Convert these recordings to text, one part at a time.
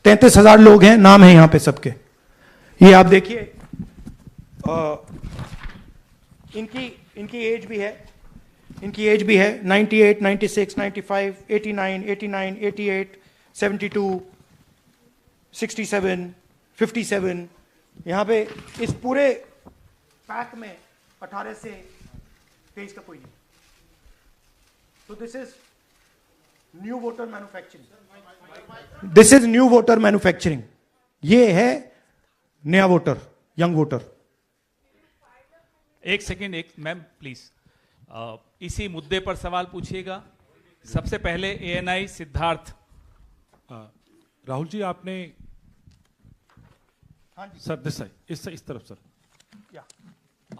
33,000 लोग हैं, नाम है यहां पे सबके। ये आप देखिए, इनकी एज भी है, 98, 96, 95, 89, 88, 72, 67, 57। यहां पे इस पूरे पैक में 18 से 23 का कोई नहीं। तो this is new voter manufacturing, this is new voter manufacturing. ये है नया वोटर, यंग वोटर। एक सेकेंड, एक मैम प्लीज, इसी मुद्दे पर सवाल पूछिएगा। सबसे पहले एएनआई सिद्धार्थ। राहुल जी, आपने सर दिस इस तरफ सर,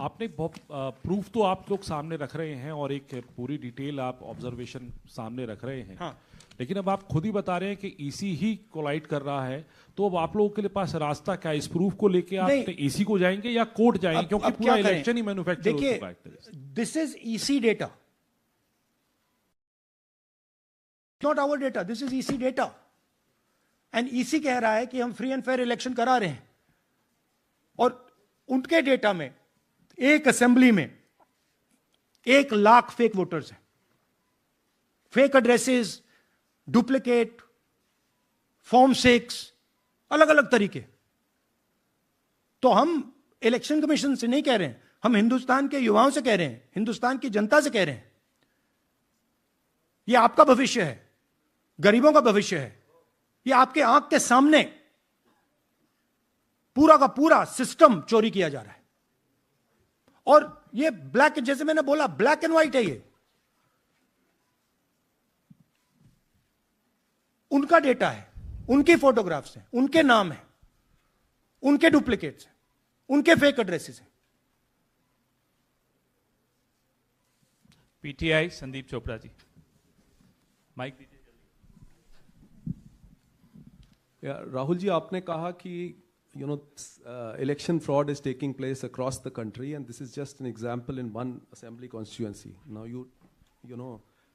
आपने बहुत प्रूफ तो आप लोग सामने रख रहे हैं और एक पूरी डिटेल आप ऑब्जर्वेशन सामने रख रहे हैं। हाँ। लेकिन अब आप खुद ही बता रहे हैं कि ईसी ही कोलाइड कर रहा है, तो अब आप लोगों के लिए पास रास्ता क्या है? इस प्रूफ को लेके आप ईसी को जाएंगे या कोर्ट जाएंगे? क्योंकि पूरा इलेक्शन ही मैन्युफैक्चर हो चुका है। This is EC data, not our data, this is EC data. And EC कह रहा है कि हम फ्री एंड फेयर इलेक्शन करा रहे हैं, और उनके डेटा में एक असेंबली में 1 लाख फेक वोटर्स हैं, फेक एड्रेसेस, डुप्लीकेट, फॉर्म 6, अलग अलग तरीके। तो हम इलेक्शन कमीशन से नहीं कह रहे हैं, हम हिंदुस्तान के युवाओं से कह रहे हैं, हिंदुस्तान की जनता से कह रहे हैं, यह आपका भविष्य है, गरीबों का भविष्य है। यह आपके आंख के सामने पूरा का पूरा सिस्टम चोरी किया जा रहा है। और ये ब्लैक, जैसे मैंने बोला, ब्लैक एंड व्हाइट है। ये उनका डेटा है, उनकी फोटोग्राफ्स हैं, उनके नाम हैं, उनके डुप्लीकेट्स हैं, उनके फेक एड्रेसेस हैं। पीटीआई संदीप चोपड़ा जी, माइक दीजिए। राहुल जी, आपने कहा कि election fraud is taking place across the country, and this is just an example in one assembly constituency. Now you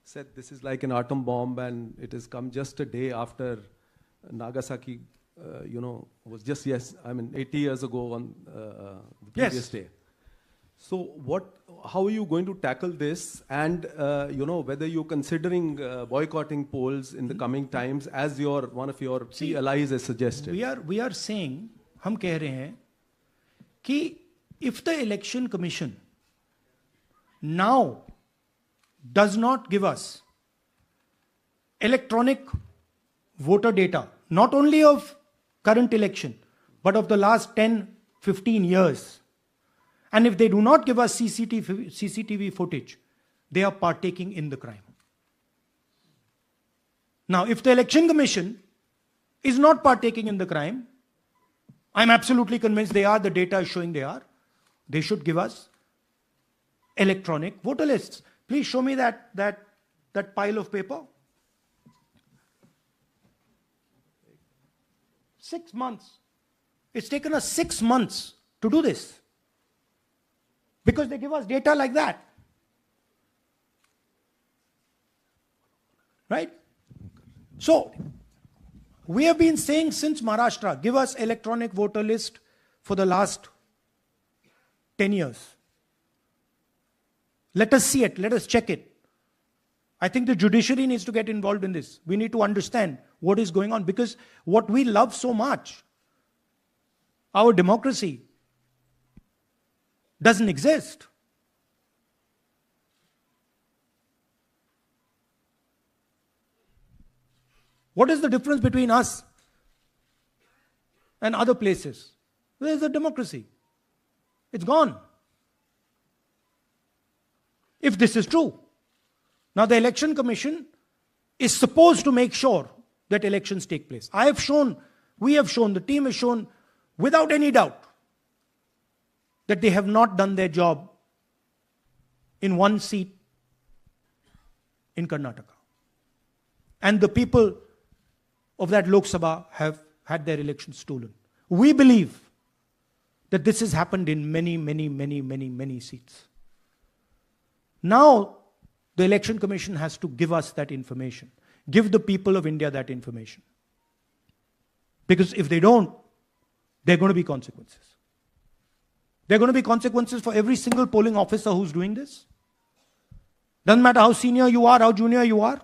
said this is like an atom bomb, and it has come just a day after Nagasaki, was just 80 years ago on the previous day. So how are you going to tackle this, and whether you're considering boycotting polls in the coming times, as one of your key allies has suggested? We are saying, हम कह रहे हैं कि if the election commission now does not give us electronic voter data, not only of current election, but of the last 10, 15 years, and if they do not give us CCTV footage, they are partaking in the crime. Now, if the election commission is not partaking in the crime, I'm absolutely convinced they are, the data is showing they are, they should give us electronic voter lists. Please show me that pile of paper. 6 months. It's taken us 6 months to do this, because they give us data like that. Right? So, we have been saying since Maharashtra, give us electronic voter list for the last 10 years. Let us see it, let us check it. I think the judiciary needs to get involved in this. We need to understand what is going on, because what we love so much, our democracy, doesn't exist. What is the difference between us and other places? Where is the democracy? It's gone. If this is true. Now the election commission is supposed to make sure that elections take place. I have shown, we have shown, the team has shown without any doubt that they have not done their job in one seat in Karnataka. And the people of that Lok Sabha have had their elections stolen. We believe that this has happened in many seats. Now, the Election Commission has to give us that information. Give the people of India that information. Because if they don't, there are going to be consequences. There are going to be consequences for every single polling officer who's doing this. Doesn't matter how senior you are, how junior you are.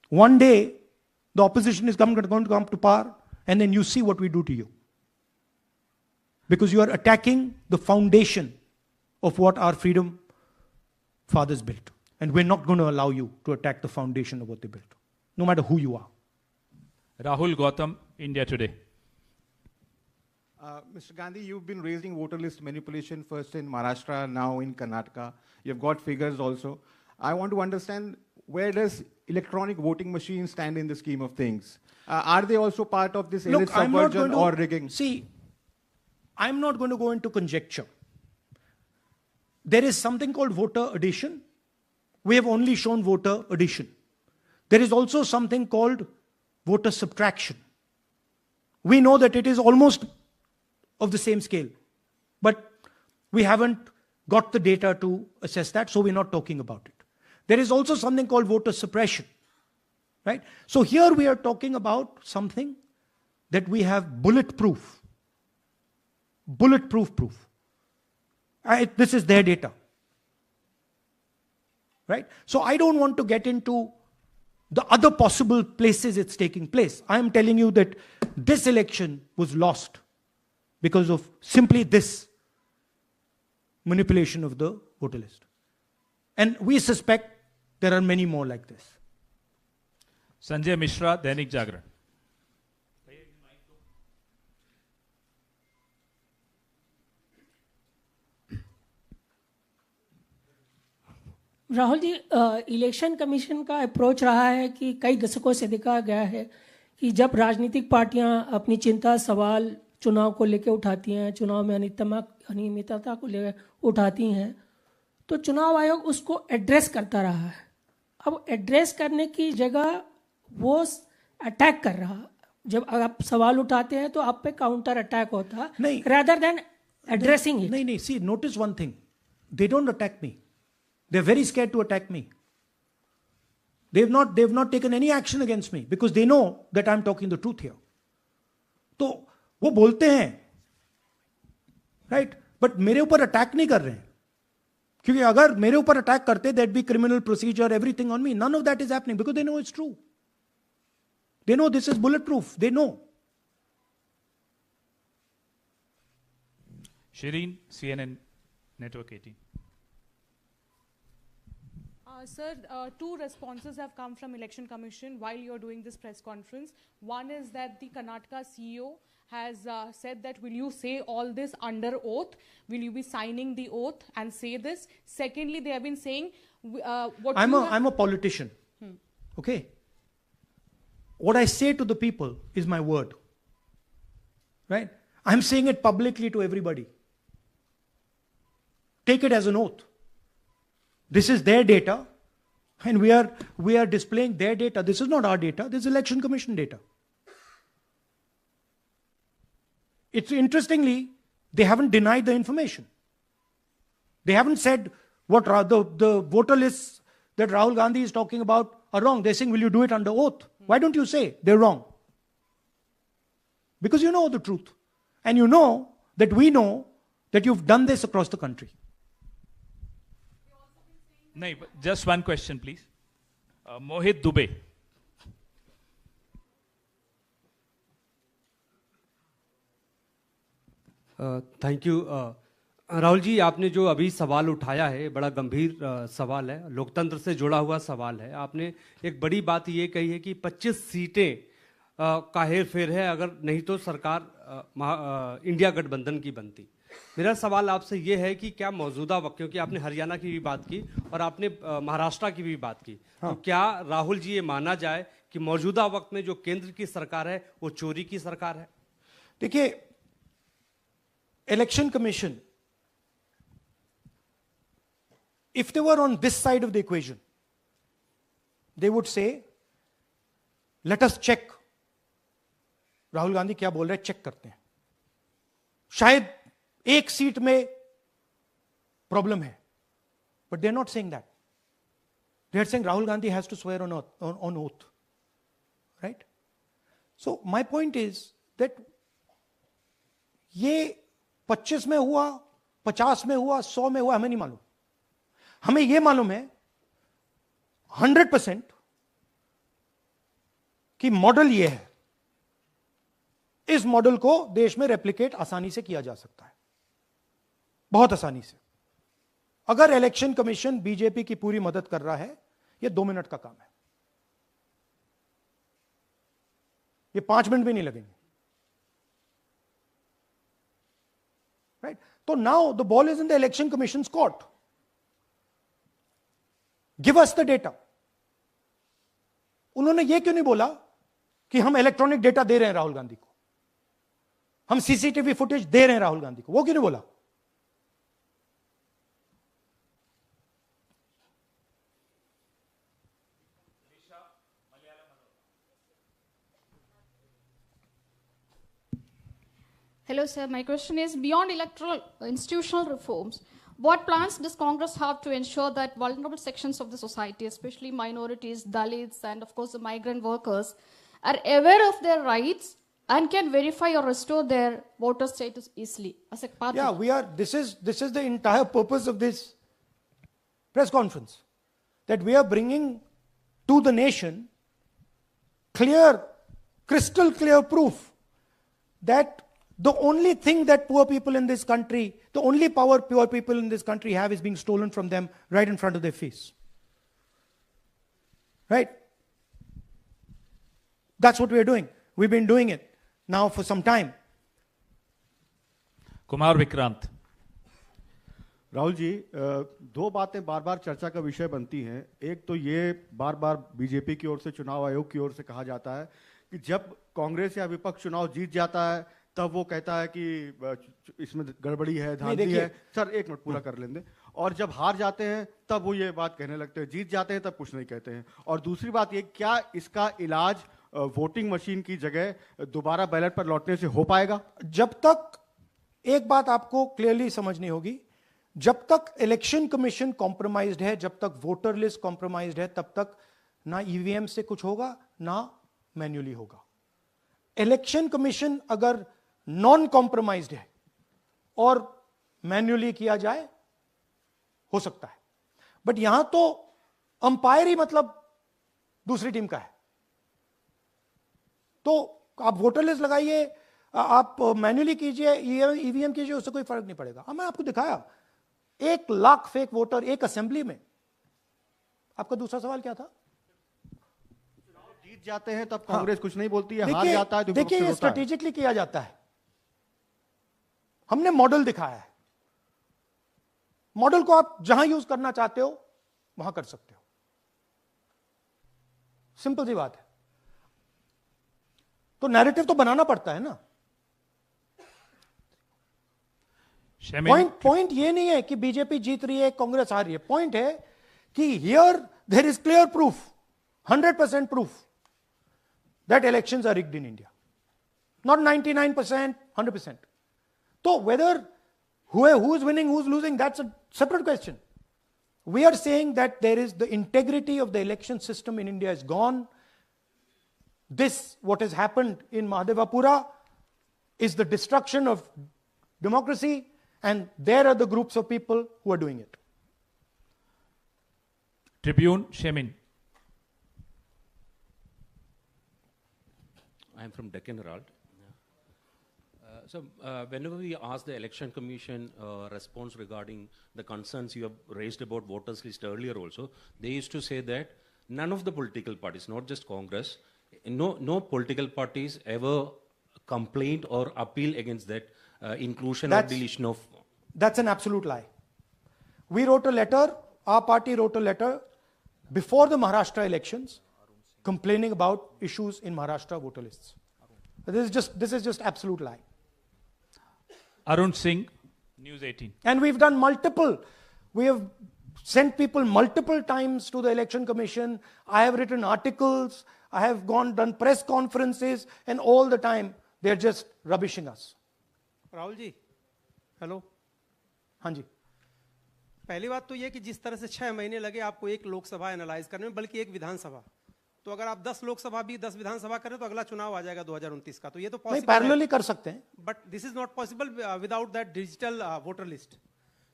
One day, the opposition is going to come to power, and then you see what we do to you. Because you are attacking the foundation of what our freedom fathers built. And we're not going to allow you to attack the foundation of what they built, no matter who you are. Rahul Gautam, India Today. Mr. Gandhi, you've been raising voter list manipulation first in Maharashtra, now in Karnataka. You've got figures also. I want to understand, where does electronic voting machines stand in the scheme of things? Are they also part of this elite subversion or rigging? See, I'm not going to go into conjecture. There is something called voter addition. We have only shown voter addition. There is also something called voter subtraction. We know that it is almost of the same scale, but we haven't got the data to assess that, so we're not talking about it. There is also something called voter suppression, right? So here we are talking about something that we have bulletproof proof. This is their data, right? So I don't want to get into the other possible places it's taking place. I am telling you that this election was lost because of simply this manipulation of the voter list. And we suspect there are many more like this. Sanjay Mishra, Dainik Jagran. Rahul ji, election commission का approach रहा है कि कई दशकों से देखा गया है कि जब राजनीतिक पार्टियां अपनी चिंता सवाल चुनाव को लेकर उठाती हैं, चुनाव में अनियमितता को लेकर उठाती हैं, तो चुनाव आयोग उसको एड्रेस करता रहा है। अब एड्रेस करने की जगह वो अटैक कर रहा। जब आप सवाल उठाते हैं तो आप पे काउंटर अटैक होता है, rather than addressing it. नहीं, see, notice one thing. They don't attack me. They're very scared to attack me. They've not taken any action against me because they know that I'm talking the truth here. तो वो बोलते हैं, right? But मेरे ऊपर attack नहीं कर रहे हैं, क्योंकि अगर मेरे ऊपर अटैक करते, there'd be criminal procedure, everything on me. None of that is happening because they know it's true. They know this is bulletproof. They know. Shireen, CNN Network 18. Sir, two responses have come from Election Commission while you're doing this press conference. One is that the Karnataka CEO has said that, will you say all this under oath? Will you be signing the oath and say this? Secondly, they have been saying... I'm a politician. Okay? What I say to the people is my word. Right? I'm saying it publicly to everybody. Take it as an oath. This is their data, and we are displaying their data. This is not our data. This is Election Commission data. It's interestingly, they haven't denied the information. They haven't said what the voter lists that Rahul Gandhi is talking about are wrong. They're saying, will you do it under oath? Why don't you say they're wrong? Because you know the truth. And you know that we know that you've done this across the country. No, just one question, please. Mohit Dubey. Thank you. Rahul ji, आपने जो अभी सवाल उठाया है बड़ा गंभीर सवाल है, लोकतंत्र से जुड़ा हुआ सवाल है। आपने एक बड़ी बात ये कही है कि 25 सीटें का हेर फेर है, अगर नहीं तो सरकार इंडिया गठबंधन की बनती। मेरा सवाल आपसे ये है कि क्या मौजूदा वक्त, क्योंकि आपने हरियाणा की भी बात की और आपने महाराष्ट्र की भी बात की, तो क्या राहुल जी ये माना जाए कि मौजूदा वक्त में जो केंद्र की सरकार है वो चोरी की सरकार है? देखिए, election commission, if they were on this side of the equation, they would say, let us check. Rahul Gandhi क्या बोल रहे हैं, चेक करते हैं। शायद एक सीट में प्रॉब्लम है, but they're not saying that. They are saying Rahul Gandhi has to swear on oath, right? So my point is that ये 25 में हुआ, 50 में हुआ, 100 में हुआ, हमें नहीं मालूम. हमें ये मालूम है 100% कि मॉडल ये है. इस मॉडल को देश में रेप्लिकेट आसानी से किया जा सकता है, बहुत आसानी से. अगर इलेक्शन कमीशन बीजेपी की पूरी मदद कर रहा है, ये 2 मिनट का काम है. ये 5 मिनट भी नहीं लगेंगे. राइट? तो now the ball is in the election commission court. Give us the data. उन्होंने ये क्यों नहीं बोला कि हम इलेक्ट्रॉनिक डेटा दे रहे हैं राहुल गांधी को, हम सीसीटीवी फुटेज दे रहे हैं राहुल गांधी को? वो क्यों नहीं बोला? Hello, sir. My question is, beyond electoral institutional reforms, what plans does Congress have to ensure that vulnerable sections of the society, especially minorities, Dalits, and of course the migrant workers, are aware of their rights and can verify or restore their voter status easily as a part Yeah, we are. This is the entire purpose of this press conference, that we are bringing to the nation clear, crystal clear proof that the only thing that poor people in this country, the only power poor people in this country have is being stolen from them right in front of their face. Right? That's what we are doing. We've been doing it now for some time. Kumar Vikrant. Rahul ji, दो बातें बार बार चर्चा का विषय बनती हैं. एक तो ये बार बार बीजेपी की ओर से, चुनाव आयोग की ओर से कहा जाता है कि जब कांग्रेस या विपक्ष चुनाव जीत जाता है तब वो कहता है कि इसमें गड़बड़ी है, धांधली है. सर एक मिनट पूरा कर लेंगे. और जब हार जाते हैं तब वो ये बात कहने लगते हैं, जीत जाते हैं तब कुछ नहीं कहते हैं. और दूसरी बात ये, क्या इसका इलाज वोटिंग मशीन की जगह दोबारा बैलेट पर लौटने से हो पाएगा? जब तक, एक बात आपको क्लियरली समझनी होगी, जब तक इलेक्शन कमीशन कॉम्प्रोमाइज्ड है, जब तक वोटर लिस्ट कॉम्प्रोमाइज्ड है, तब तक ना ईवीएम से कुछ होगा ना मैन्युअली होगा. इलेक्शन कमीशन अगर नॉन कॉम्प्रोमाइज्ड है और मैन्युअली किया जाए, हो सकता है. बट यहां तो अंपायर ही मतलब दूसरी टीम का है. तो आप वोटर लिस्ट लगाइए, आप मैन्युअली कीजिए, ईवीएम कीजिए, उससे कोई फर्क नहीं पड़ेगा. मैं आपको दिखाया 1 लाख फेक वोटर एक असेंबली में. आपका दूसरा सवाल क्या था? जीत जाते हैं तब कांग्रेस कुछ नहीं बोलती है, हार जाता है तो देखिए, ये स्ट्रेटेजिकली किया जाता है. हमने मॉडल दिखाया है. मॉडल को आप जहां यूज करना चाहते हो वहां कर सकते हो. सिंपल सी बात है. तो नैरेटिव तो बनाना पड़ता है ना. पॉइंट ये नहीं है कि बीजेपी जीत रही है, कांग्रेस हार रही है. पॉइंट है कि here there is clear proof, 100% proof that elections are rigged in India. Not 99%, 100%. So whether who is winning, who is losing, that's a separate question. We are saying that there is the integrity of the election system in India is gone. This, what has happened in Mahadevapura, is the destruction of democracy, and there are the groups of people who are doing it. Tribune, Shemin. I am from Deccan Herald. So whenever we ask the Election Commission response regarding the concerns you have raised about voters list earlier also, they used to say that none of the political parties, not just Congress, no political parties ever complained or appeal against that inclusion or deletion of... That's an absolute lie. We wrote a letter, our party wrote a letter before the Maharashtra elections complaining about issues in Maharashtra voter lists. This is just absolute lie. Arun Singh, News 18. And we've done we have sent people multiple times to the election commission. I have written articles, I have done press conferences, and all the time they're just rubbishing us. Rahul ji, hello. हाँ जी. पहली बात तो ये कि जिस तरह से 6 महीने लगे आपको एक लोकसभा एनालाइज करने में, बल्कि एक विधानसभा, तो अगर आप 10 लोकसभा भी 10 विधानसभा करें तो अगला चुनाव आ जाएगा 2029 का, तो ये तो नहीं, पॉसिबल पैरेलली कर सकते हैं, but this is not possible without that digital voter list.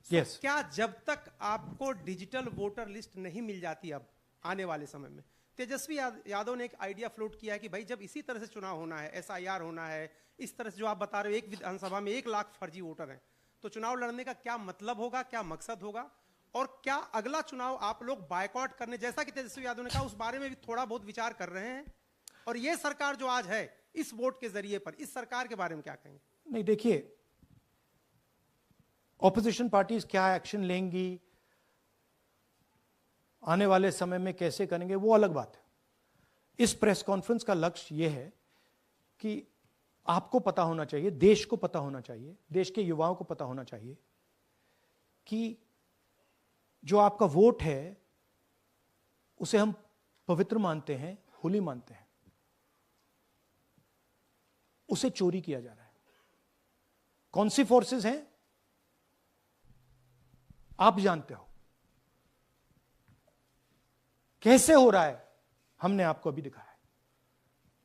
Yes. क्या जब तक आपको डिजिटल वोटर लिस्ट नहीं मिल जाती अब आने वाले समय में, तेजस्वी यादव ने एक आइडिया फ्लोट किया है कि भाई जब इसी तरह से चुनाव होना है, SIR होना है, इस तरह से जो आप बता रहे हो एक विधानसभा में 1 लाख फर्जी वोटर हैं, तो चुनाव लड़ने का क्या मतलब होगा, क्या मकसद होगा, और क्या अगला चुनाव आप लोग बायकॉट करने, जैसा कि तेजस्वी यादव ने कहा, उस बारे में भी थोड़ा बहुत विचार कर रहे हैं? और ये सरकार जो आज है इस वोट के जरिए पर, इस सरकार के बारे में क्या कहेंगे? नहीं, देखिए, ऑपोजिशन पार्टीज क्या एक्शन लेंगी, आने वाले समय में कैसे करेंगे, वो अलग बात है। इस प्रेस कॉन्फ्रेंस का लक्ष्य यह है कि आपको पता होना चाहिए, देश को पता होना चाहिए, देश के युवाओं को पता होना चाहिए कि जो आपका वोट है उसे हम पवित्र मानते हैं, होली मानते हैं, उसे चोरी किया जा रहा है। कौन सी फोर्सेस हैं आप जानते हो, कैसे हो रहा है हमने आपको अभी दिखाया है।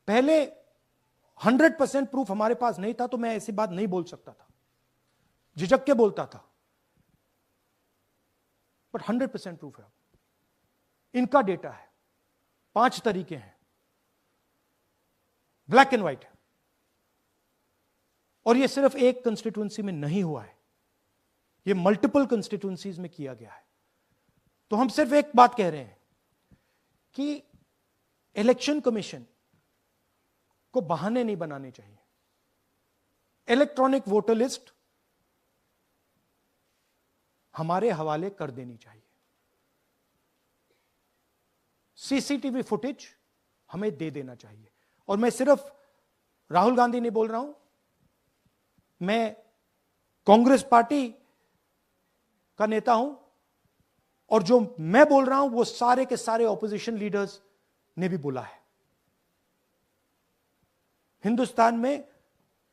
पहले 100% प्रूफ हमारे पास नहीं था तो मैं ऐसी बात नहीं बोल सकता था, झिझक के बोलता था, बट 100% प्रूफ है। इनका डेटा है, 5 तरीके हैं, ब्लैक एंड व्हाइट है, और यह सिर्फ एक कंस्टिट्यूएंसी में नहीं हुआ है, यह मल्टीपल कंस्टिट्यूएंसीज में किया गया है। तो हम सिर्फ एक बात कह रहे हैं कि इलेक्शन कमीशन को बहाने नहीं बनाने चाहिए। इलेक्ट्रॉनिक वोटर लिस्ट हमारे हवाले कर देनी चाहिए, CCTV फुटेज हमें दे देना चाहिए। और मैं सिर्फ राहुल गांधी नहीं बोल रहा हूं, मैं कांग्रेस पार्टी का नेता हूं, और जो मैं बोल रहा हूं वो सारे के सारे ऑपोजिशन लीडर्स ने भी बोला है। हिंदुस्तान में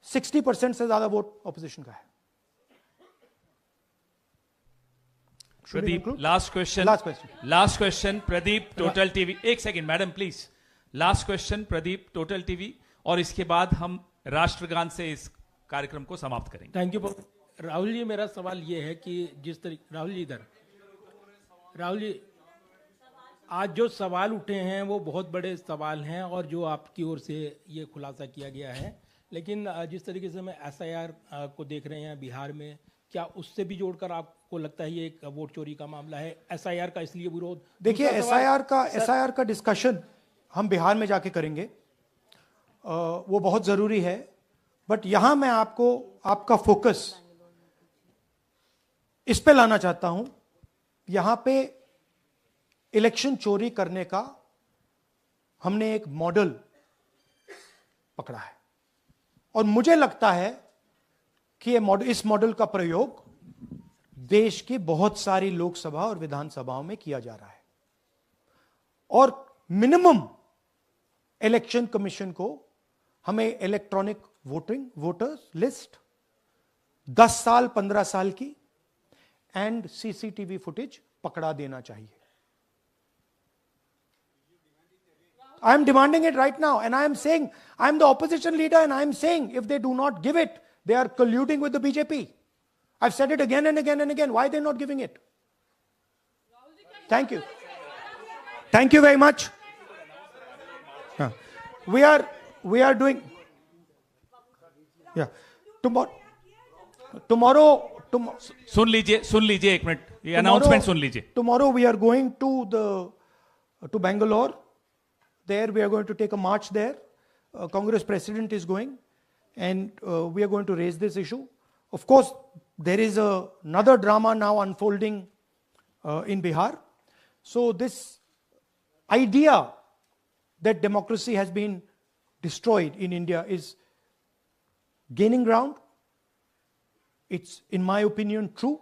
60% से ज्यादा वोट ऑपोजिशन का है। Pradeep, last question Pradeep, total TV. एक second madam please, last question Pradeep, total TV, और इसके बाद हम राष्ट्रगान से इस कार्यक्रम को समाप्त करेंगे। थैंक यू राहुल जी। मेरा सवाल ये है कि जिस तरीके राहुल जी आज जो सवाल उठे हैं वो बहुत बड़े सवाल हैं, और जो आपकी ओर से ये खुलासा किया गया है, लेकिन जिस तरीके से मैं SIR को देख रहे हैं बिहार में, क्या उससे भी जोड़कर आपको लगता है ये एक वोट चोरी का मामला है? SIR का इसलिए विरोध, देखिए SIR का डिस्कशन हम बिहार में जाके करेंगे, वो बहुत जरूरी है, बट यहां मैं आपको आपका फोकस इस पे लाना चाहता हूं। यहां पे इलेक्शन चोरी करने का हमने एक मॉडल पकड़ा है, और मुझे लगता है कि इस मॉडल का प्रयोग देश की बहुत सारी लोकसभा और विधानसभाओं में किया जा रहा है, और मिनिमम इलेक्शन कमीशन को हमें इलेक्ट्रॉनिक वोटर्स लिस्ट 10 साल 15 साल की एंड CCTV फुटेज पकड़ा देना चाहिए। I am demanding it right now, and I am saying, I am the opposition leader, and I am saying, if they do not give it, they are colluding with the BJP. I've said it again and again and again. Why are they not giving it? Thank you. Thank you very much. We are doing, yeah. Tomorrow, सुन लीजिए एक minute, ये announcement सुन लीजिए। Tomorrow we are going to Bangalore. There we are going to take a march there. Congress president is going, and we are going to raise this issue. Of course, there is another drama now unfolding in Bihar. So this idea that democracy has been destroyed in India is gaining ground. It's, in my opinion, true.